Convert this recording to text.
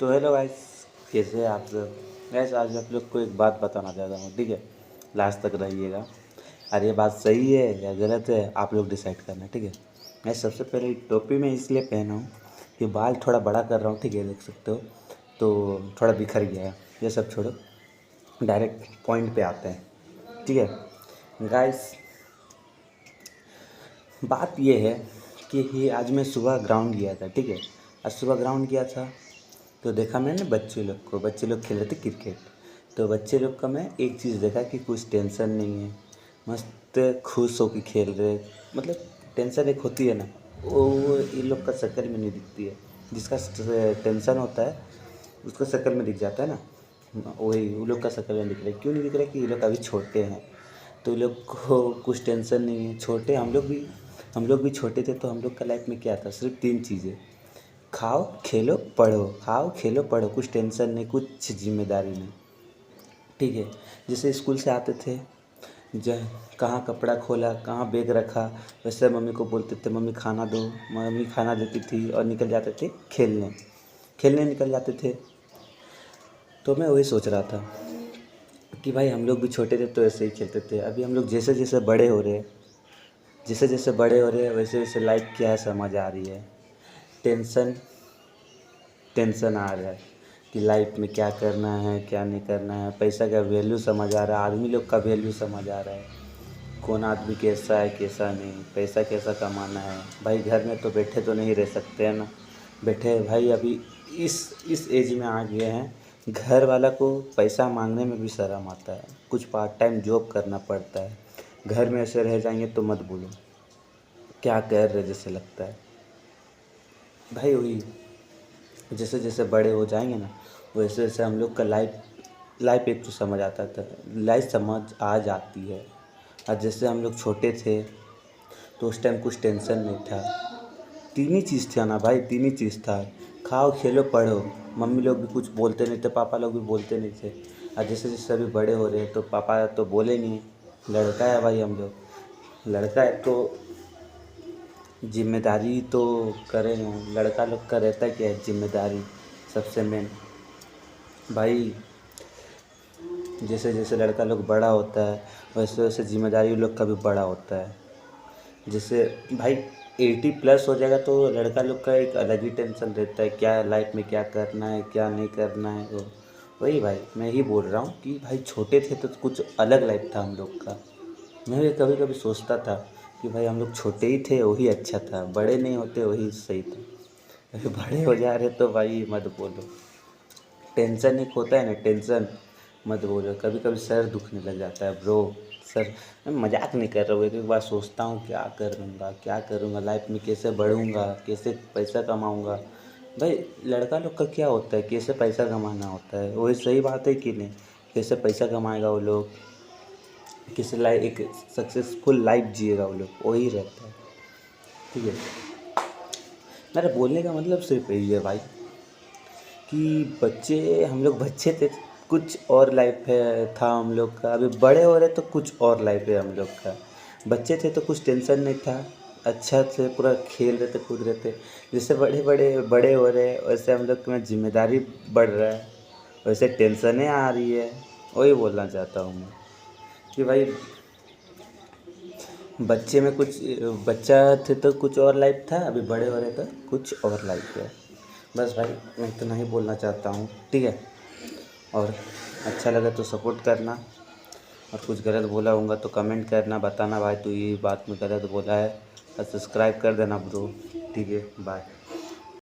तो hello guys, कैसे हैं आप सब। गाइस आज आप लोग को एक बात बताना चाहता हूँ, ठीक है। लास्ट तक रहिएगा। और ये बात सही है या गलत है आप लोग डिसाइड करना, ठीक है। मैं सबसे पहले टोपी में इसलिए पहना हूँ कि बाल थोड़ा बड़ा कर रहा हूँ, ठीक है, देख सकते हो। तो थोड़ा बिखर गया है। ये सब छोड़ो, डायरेक्ट पॉइंट पे आते हैं, ठीक है। गाइस बात ये है कि आज मैं सुबह ग्राउंड गया था, ठीक है। आज सुबह ग्राउंड गया था तो देखा मैंने बच्चे लोग खेल रहे थे क्रिकेट। तो बच्चे लोग का मैं एक चीज़ देखा कि कुछ टेंशन नहीं है, मस्त खुश होकर खेल रहे। मतलब टेंशन एक होती है ना, वो इन लोग का शक्ल में नहीं दिखती है। जिसका टेंशन होता है उसको शक्ल में दिख जाता है ना, वही उन लोग का शक्ल में दिख रहा है। क्यों नहीं दिख रहा है कि ये लोग अभी छोटे हैं, तो ये लोग को कुछ टेंशन नहीं है। छोटे हम लोग भी छोटे थे तो हम लोग का लाइफ में क्या था, सिर्फ 3 चीज़ें। खाओ खेलो पढ़ो, खाओ खेलो पढ़ो, कुछ टेंशन नहीं, कुछ जिम्मेदारी नहीं, ठीक है। जैसे स्कूल से आते थे, ज कहाँ कपड़ा खोला, कहाँ बैग रखा, वैसे मम्मी को बोलते थे मम्मी खाना दो, मम्मी खाना देती थी और निकल जाते थे खेलने। खेलने निकल जाते थे। तो मैं वही सोच रहा था कि भाई हम लोग भी छोटे थे तो ऐसे ही खेलते थे। अभी हम लोग जैसे जैसे बड़े हो रहे हैं, वैसे वैसे लाइफ क्या है समझ आ रही है। टेंशन टेंशन आ रहा है कि लाइफ में क्या करना है क्या नहीं करना है। पैसा का वैल्यू समझ आ रहा है, आदमी लोग का वैल्यू समझ आ रहा है, कौन आदमी कैसा है कैसा नहीं, पैसा कैसा कमाना है। भाई घर में तो बैठे तो नहीं रह सकते हैं ना, बैठे भाई अभी इस एज में आ गए हैं, घर वाला को पैसा मांगने में भी शर्म आता है। कुछ पार्ट टाइम जॉब करना पड़ता है। घर में ऐसे रह जाएंगे तो मत बोलो, क्या कर रहे जैसे लगता है। भाई वही जैसे जैसे बड़े हो जाएंगे ना, वैसे वैसे हम लोग का लाइफ एक तो समझ आता था, लाइफ समझ आ जाती है। और जैसे हम लोग छोटे थे तो उस टाइम कुछ टेंशन नहीं था। 3 ही चीज़ था ना भाई, 3 ही चीज़ था। खाओ खेलो पढ़ो। मम्मी लोग भी कुछ बोलते नहीं थे, पापा लोग भी बोलते नहीं थे। और जैसे जैसे अभी बड़े हो रहे हैं तो पापा तो बोले नहीं, लड़का है भाई, हम लोग लड़का है तो जिम्मेदारी तो करेंगे। लड़का लोग का रहता है क्या है, जिम्मेदारी सबसे मेन। भाई जैसे जैसे लड़का लोग बड़ा होता है वैसे वैसे जिम्मेदारी लोग का भी बड़ा होता है। जैसे भाई 80+ हो जाएगा तो लड़का लोग का एक अलग ही टेंशन रहता है, क्या लाइफ में क्या करना है क्या नहीं करना है। वो वही भाई मैं ही बोल रहा हूँ कि भाई छोटे थे तो कुछ अलग लाइफ था हम लोग का। मैं भी कभी कभी सोचता था कि भाई हम लोग छोटे ही थे वही अच्छा था, बड़े नहीं होते वही सही था। अभी बड़े हो जा रहे तो भाई मत बोलो। टेंशन एक होता है ना, टेंशन मत बोलो। कभी कभी सर दुखने लग जाता है ब्रो। सर मैं मजाक नहीं कर रहा हूँ, एक एक बार सोचता हूँ क्या करूँगा लाइफ में, कैसे बढ़ूँगा, कैसे पैसा कमाऊँगा। भाई लड़का लोग का क्या होता है, कैसे पैसा कमाना होता है, वही सही बात है कि नहीं। कैसे पैसा कमाएगा वो लोग, कैसे लाइफ एक सक्सेसफुल लाइफ जिएगा वो लोग, वही रहता है, ठीक है। मेरा बोलने का मतलब सिर्फ यही है भाई कि हम लोग बच्चे थे, कुछ और लाइफ है था हम लोग का। अभी बड़े हो रहे तो कुछ और लाइफ है हम लोग का। बच्चे थे तो कुछ टेंशन नहीं था, अच्छा से पूरा खेल रहे थे कूद रहे थे। जैसे बड़े हो रहे हैं वैसे हम लोग में जिम्मेदारी बढ़ रहा है, वैसे टेंशनें आ रही है। वही बोलना चाहता हूँ मैं कि भाई बच्चा थे तो कुछ और लाइफ था, अभी बड़े हो रहे तो कुछ और लाइफ है। बस भाई मैं इतना ही बोलना चाहता हूँ, ठीक है। और अच्छा लगा तो सपोर्ट करना, और कुछ गलत बोला होगा तो कमेंट करना, बताना भाई तू ये बात में गलत बोला है, और सब्सक्राइब कर देना ब्रो, ठीक है। बाय।